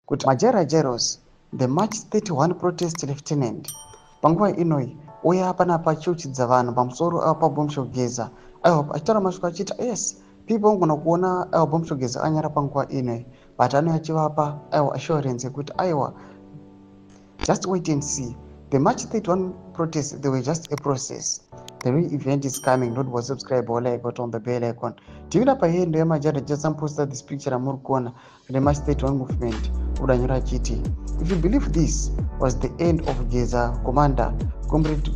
kuti majarajaros the March 31 protest lieutenant panguva inoi uya panapa achiuchidza vanhu pamusoro pabhomsho Geza achitaura mashoko achiti yes people ngona kuona bhomsho Geza anyara panguva inoi but anouya achivapa assurance yekuti aiwa just wait and see. The March 31 protests, they were just a process. The real event is coming. Don't was subscribe or like or on the bell icon. Do you know by here major just posted this picture Amurkona the March 31 movement Udanyura GT. If you believe this was the end of Geza, Commander, Comrade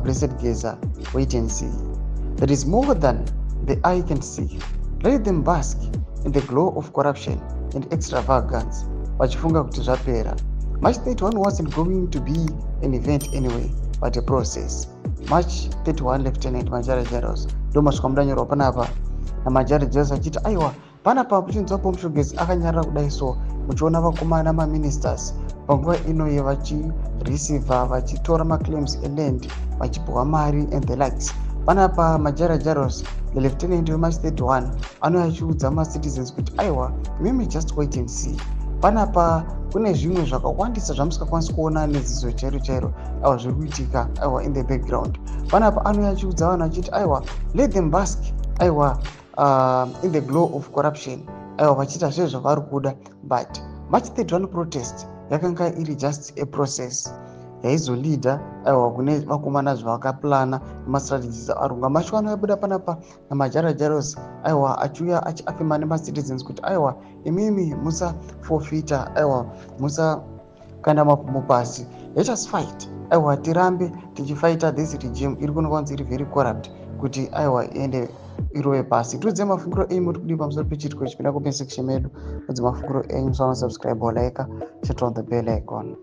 Blessed Geza, wait and see. There is more than the eye can see. Let them bask in the glow of corruption and extravagance. Vachifunga kuti zvapera. March 31 wasn't going to be an event anyway, but a process. March 31 Lieutenant Majara Jaros, Domas Komdanyo Panapa, and Majara Jaros achiti aiwa, panapa kuchinzwa Bhomsho Geza akanyara kudai so, muchiona vakomana maministers, panguva inoye vachireceiva, vachitora maclaims eland, vachipuwa mari and the likes. Panapa Majara Jaros, the Lieutenant of March 31, anouya achiudza ma-citizens kuti aiwa, maybe just wait and see. Panapa kune zvimwe zvakawandisa zvamusingakwanisi kuona neziso chairo zviri kuitika in the background. Panapa anouya achiudza vanhu achiti aiwa let them bask in the glow of corruption vachiita zvezvo zvavari kuda, but March 31 protest yakanga iri just a process yaizolida kune vakomana zvavakaplana nemastrategies arunga. Mashoko anoyabuda panapa namajarajaros achiuya achiafema nemacitizens kuti aiwa imimi musa forfeita musa kanda mapumo pasi, let us fight tirambe tichifighta this regime iri kunokwanzi iri very corrupt kuti iende irove pasi. Tiudze mafungiro enyu muri kudii pamusoro pechitiko chipinda kupen section medu. Udze mafungiro enyu, subscribe or like, chat on the bell icon.